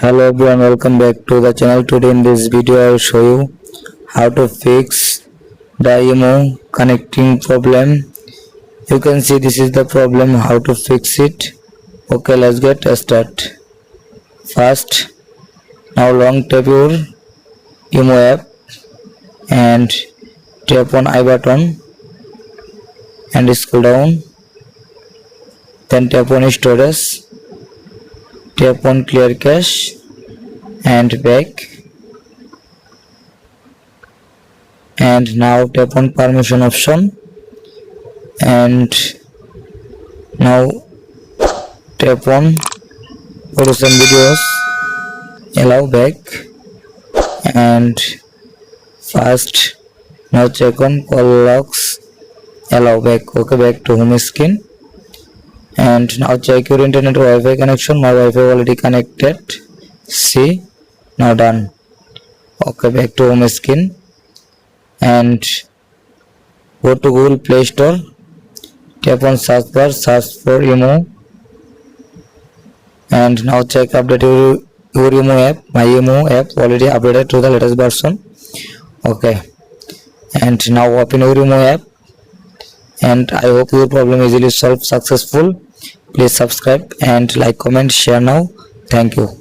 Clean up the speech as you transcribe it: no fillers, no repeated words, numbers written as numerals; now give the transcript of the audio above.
Hello everyone, welcome back to the channel. Today in this video I will show you how to fix the IMO connecting problem. You can see this is the problem, how to fix it. Okay, let's get started. First, now long tap your IMO app and tap on I button and scroll down. Then tap on storage, tap on clear cache and back, and now tap on permission option and now tap on photos and videos, allow back, and first now check on call logs, allow back. Okay, back to home screen, and now check your internet Wi-Fi connection. My Wi-Fi already connected. See, now done. Okay, back to home screen and go to Google Play Store, tap on search bar, search for IMO, and now check update your IMO app. My IMO app already updated to the latest version. Okay, and now open your IMO app, and I hope your problem easily solved successful. Please subscribe and like, comment, share now. Thank you.